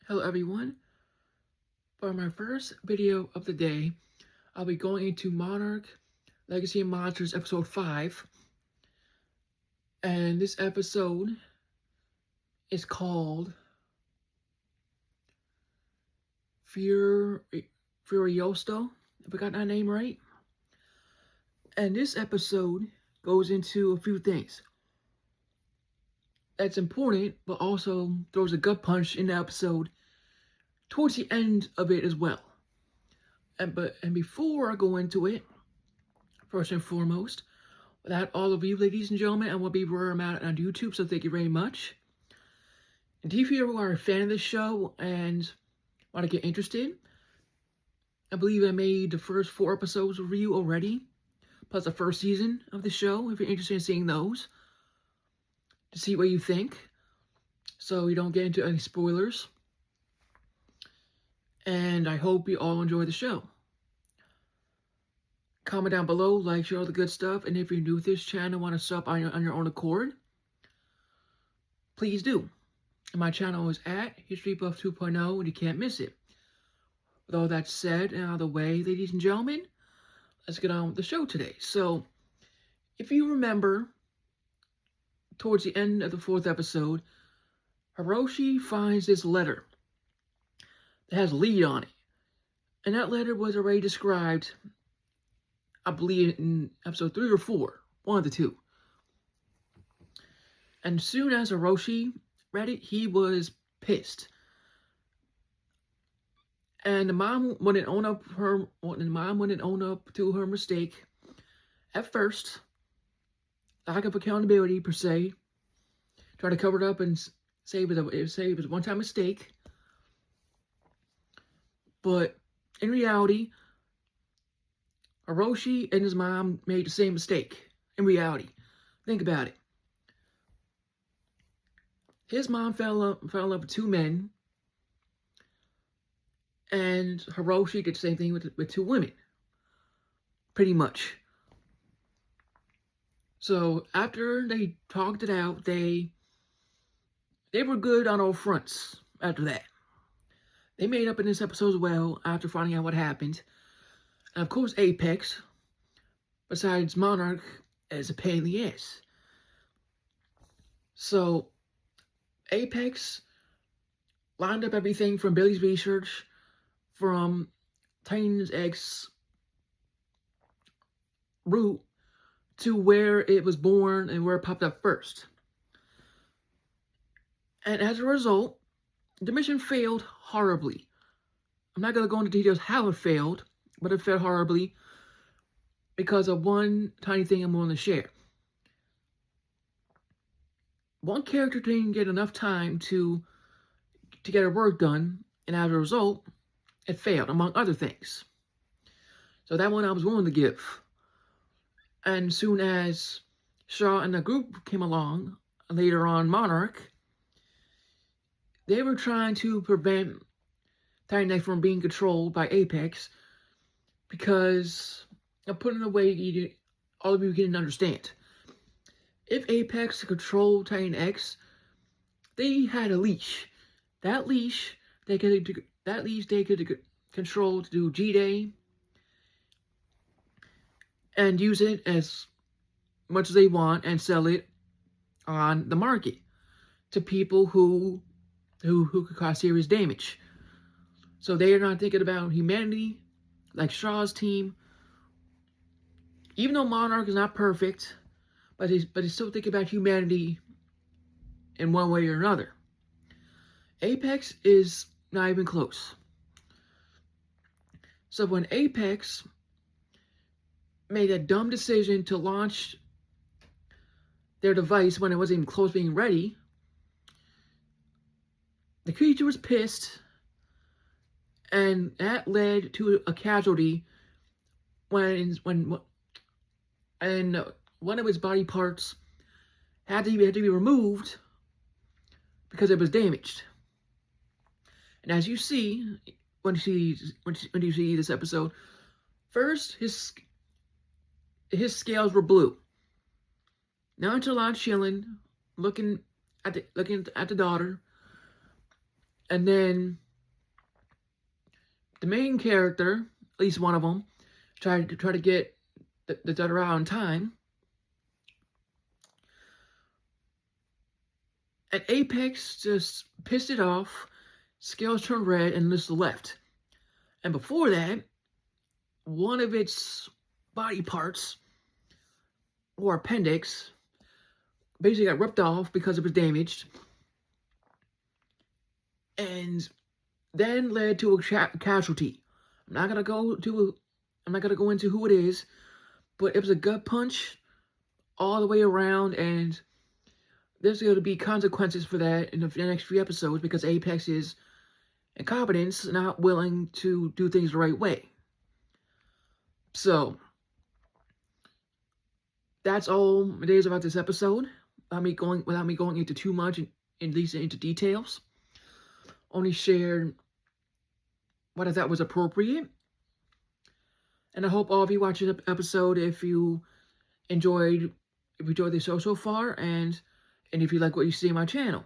Hello everyone. For my first video of the day, I'll be going into Monarch Legacy of Monsters episode 5. And this episode is called Furiosto, if I got that name right. And this episode goes into a few things that's important, but also throws a gut punch in the episode towards the end of it as well. And before I go into it, first and foremost, without all of you, ladies and gentlemen, I will be where I'm at on YouTube, so thank you very much. And if you are a fan of this show and want to get interested, I believe I made the first 4 episodes review already, plus the first season of the show, if you're interested in seeing those, to see what you think, so we don't get into any spoilers. And I hope you all enjoy the show. Comment down below, like, share all the good stuff, and if you're new to this channel and want to sub on your own accord, please do. And my channel is at History Buff 2.0, and you can't miss it. With all that said and out of the way, ladies and gentlemen, let's get on with the show today. So, if you remember, towards the end of the 4th episode, Hiroshi finds this letter that has lead on it. And that letter was already described, I believe, in episode 3 or 4, one of the two. And as soon as Hiroshi read it, he was pissed. And the mom wouldn't own up to her mistake at first. Lack of accountability per se. Try to cover it up and say it was a one-time mistake. But in reality, Hiroshi and his mom made the same mistake. In reality, think about it. His mom fell in love with 2 men, and Hiroshi did the same thing with 2 women. Pretty much. So after they talked it out, they were good on all fronts after that. They made up in this episode as well after finding out what happened. And of course, Apex, besides Monarch, is a pain in the ass. So Apex lined up everything from Billy's research, from Titan's X route, to where it was born and where it popped up first. And as a result, the mission failed horribly. I'm not going to go into details how it failed, but it failed horribly because of one tiny thing I'm willing to share. One character didn't get enough time to get her work done, and as a result, it failed, among other things. So that one I was willing to give. And soon as Shaw and the group came along, later on Monarch, they were trying to prevent Titan from being controlled by Apex because of putting it in a way all of you can understand. If Apex controlled Titan X, they had a leash. That leash they could control to do G-Day and use it as much as they want and sell it on the market to people who could cause serious damage. So they are not thinking about humanity like Shaw's team. Even though Monarch is not perfect, but he's still thinking about humanity in one way or another. Apex is not even close. So when Apex made a dumb decision to launch their device when it wasn't even close to being ready, the creature was pissed, and that led to a casualty when one of his body parts had to be removed because it was damaged. And as you see when you see this episode, first his scales were blue. Nonchalant, chilling, looking at the daughter, And then the main character, at least one of them, tried to get the daughter out in time. And Apex just pissed it off. Scales turned red and just left. And before that, one of its body parts, or appendix, basically got ripped off because it was damaged. And then led to a casualty. I'm not gonna go into who it is, but it was a gut punch all the way around, and there's going to be consequences for that in the next few episodes because Apex's incompetence, not willing to do things the right way. So that's all it is about this episode. Without me going into too much, at least into details. Only shared what I thought was appropriate. And I hope all of you watch the episode if you enjoyed the show so far, and if you like what you see on my channel.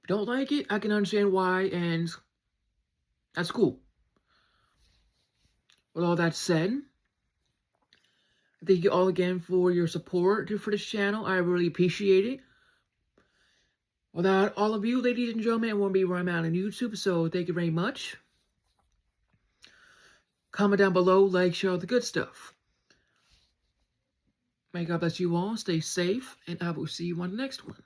If you don't like it, I can understand why, and that's cool. With all that said, thank you all again for your support for this channel. I really appreciate it. Without all of you, ladies and gentlemen, I won't be where I'm at on YouTube, so thank you very much. Comment down below, like, share all the good stuff. May God bless you all, stay safe, and I will see you on the next one.